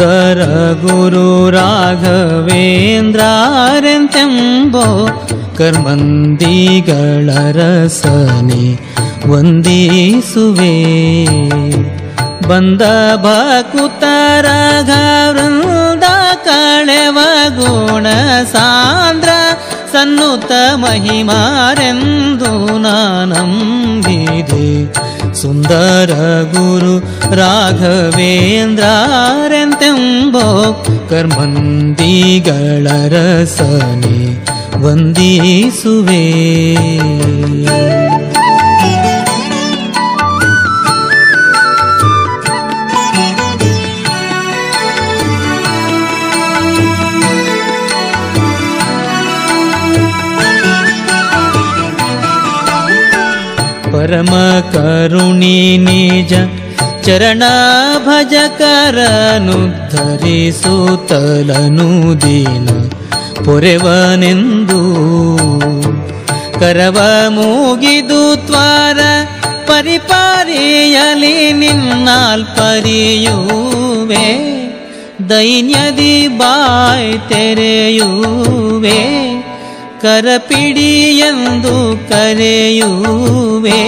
ಸುಂದರ ಗುರು ರಾಘವೇಂದ್ರರೆಂತೆಂಬೋ ಕರ್ಮಂದಿಗಳ ರಸನೆ ವಂದಿಸುವೆ. ಬಂದ ಭಕುತರ ವೃಂದ ಕಳೆವ ಗುಣ ಸಾಂದ್ರ ಸನ್ನುತ ಮಹಿಮಾರೆಂದು ನಾನಂಬಿದೆ. ಸುಂದರ ಗುರು ರಾಘವೇಂದ್ರರೆಂತೆಂಬೋ ಕರ್ಮಂದಿಗಳ ರಸನೆ ವಂದಿಸುವೆ. ಪರಮ ಕರುಣಿ ನಿಜ ಚರಣ ಭಜಕರನುದ್ಧರಿಸುತ್ತಲನು ದೀನ ಪೊರೆವನೆಂದು ಕರವ ಮೂಗಿದು ತ್ವರ ಪರಿಪಾರಿಯಲಿ ನಿನ್ನಾಲ್ಪರಿಯುವೆ. ದೈನ್ಯದಿ ಬಾಯ್ ತೆರೆಯುವೆ. ಕರಪಿಡಿಯೆಂದು ಕರೆಯುವೆ.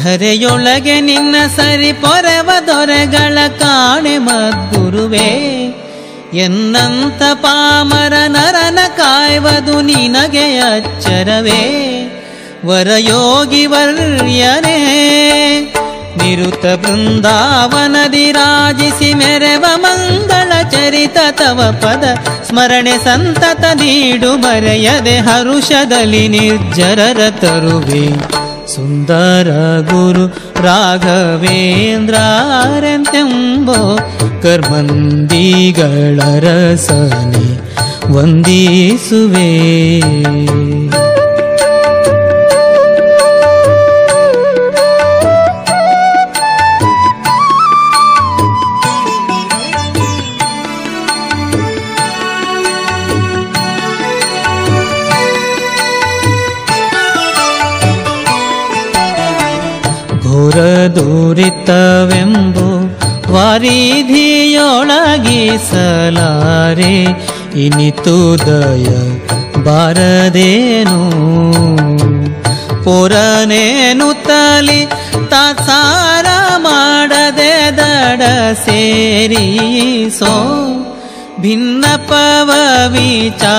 ಧರೆಯೊಳಗೆ ನಿನ್ನ ಸರಿ ಪೊರೆವ ದೊರೆಗಳ ಕಾಣೆ ಮದ್ಗುರುವೆ. ಎನ್ನಂತ ಪಾಮರ ನರನ ಕಾಯ್ವದು ನಿನಗೆ ಅಚ್ಚರವೇ. ವರಯೋಗಿ ವರ್ಯನೇ ನಿರುತ ಬೃಂದಾವನದಿ ರಾಜಿಸಿ ಮೆರೆವ ಮಂಗಳ ಚರಿತ ತವ ಪದ ಸ್ಮರಣೆ ಸಂತತ ನೀಡು ಮರೆಯದೆ ಹರುಷದಲ್ಲಿ ನಿರ್ಜರರ ತರುವೆ. ಸುಂದರ ಗುರು ರಾಘವೇಂದ್ರರೆಂತೆಂಬೋ ಕರ್ಮಂದಿಗಳ ರಸನೆ ವಂದಿಸುವೆ. ಘೋರ ದೂರಿತವೆಂಬೋ ವಾರಿಧಿಯೊಳಗಿಸಲಾರೆ ಇನಿತು ದಯ ಬಾರದೇನು. ಪುರನೇನು ತಲಿ ತಾತ್ಸಾರ ಮಾಡದೆ ದಡ ಸೇರಿಸೋ. ಭಿನ್ನಪವ ವಿಚಾರಿಸೋ.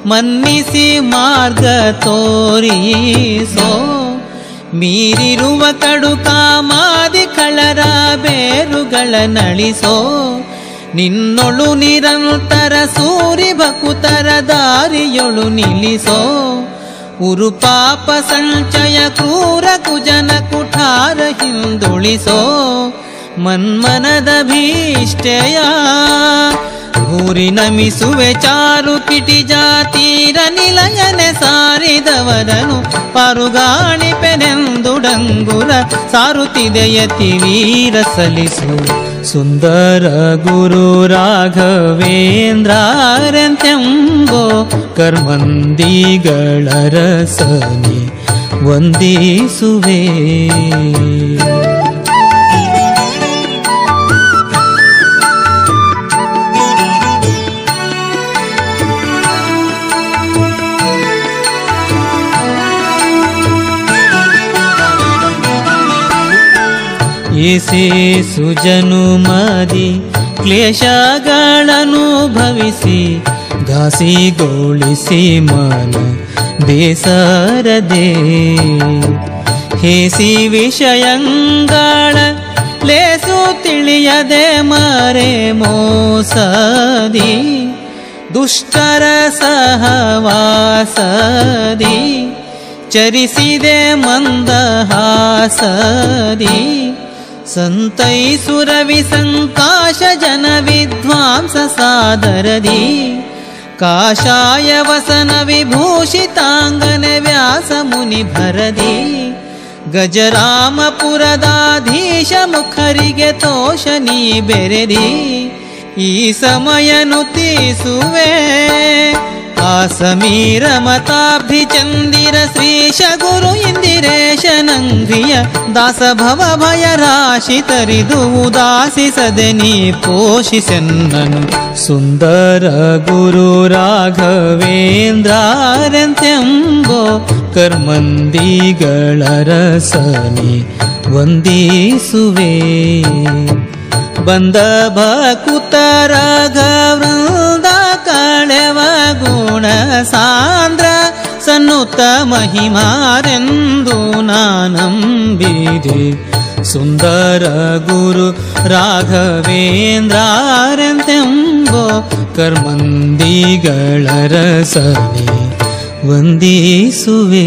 ಮನ್ನಿಸಿ ಮಾರ್ಗ ತೋರಿಸೋ. ಮೀರಿರುವ ಕಡು ಕಾಮಾದಿ ಕಳರ ಬೇರುಗಳ ನಳಿಸೋ. ನಿನ್ನೊಳು ನಿರಂತರ ಸೂರಿ ಭಕುತರ ದಾರಿಯೊಳು ನಿಲ್ಲಿಸೋ. ಉರುಪಾಪ ಸಂಚಯ ಕ್ರೂರ ಕುಜನ ಕುಠಾರ ಹಿಂದುಳಿಸೋ. ಮನ್ಮನದ ಭೀಷ್ಟೆಯ ಭೂರಿ ನಮಿಸುವೆ. ಚಾರು ಕಿಟಿ ಜಾತೀರ ನಿಲಯನೆ ಸಾರಿದವರನು ಪಾರುಗಾಣಿಪೆನೆಂದುಡಂಗುರ ಸಾರುತ್ತಿದೆಯತಿ ವೀರ ಸಲಿಸು. ಸುಂದರ ಗುರು ರಾಘವೇಂದ್ರರೆಂತೆಂಬೋ ಕರ್ಮಂದಿಗಳ ರಸನೆ ವಂದಿಸುವೆ. ಏಸೇ ಸುಜನುಮದಿ ಕ್ಲೇಶಗಳನ್ನು ಭವಿಸಿ ಘಾಸಿಗೊಳಿಸಿ ಮನ ಬೇಸರದೆ. ಹೇಸಿ ವಿಷಯಂಗಳ ಲೇಸು ತಿಳಿಯದೆ ಮರೆ ಮೋಸದಿ. ದುಷ್ಟರ ಸಹವಾಸದಿ ಚರಿಸಿದೆ ಮಂದಹಾಸದಿ. ಸಂತೈಸುರವಿ ಸಂಕಾಶ ಜನ ವಿದ್ವಾಂಸ ಸಾದರದಿ. ಕಾಷಾಯ ವಸನ ವಿಭೂಷಿತಾಂಗನ ವ್ಯಾಸ ಮುನಿ ಭರದಿ. ಗಜರಾಮಪುರದಾಧೀಶ ಮುಖರಿಗೆ ತೋಷ ನೀ ಬೆರೆದಿ. ಈ ಸಮಯನು ತೀಸುವೆ ಆ ಸಮೀರ ಮತಾಭಿಚಂದಿರ ಶ್ರೀಶ ಗುರು ಇಂದಿರೇಶ ನಂಗ್ರಿಯ ದಾಸ ಭವ ಭಯ ರಾಶಿ ತರಿದು ಉದಾಸಿಸದೆ ನೀ ಪೋಷಿಸೆನ್ನನು ಸುಂದರ ಗುರು ರಾಘವೇಂದ್ರಾರೆಂತೆಂಬೋ ಕರ್ಮಂದಿಗಳ ರಸನಿ ವಂದಿಸುವೆ ಬಂದ ಭಕುತರ ಗವೃಂದ ಕಳೆವ ಗುಣ ಸಾಂದ್ರ ಸನ್ನುತ ಮಹಿಮಾರೆಂದು ನಾನಂಬಿದೆ ಸುಂದರ ಗುರು ರಾಘವೇಂದ್ರಾರೆಂತೆಂಬೋ ಕರ್ಮಂದಿಗಳ ರಸನೆ ವಂದಿಸುವೆ.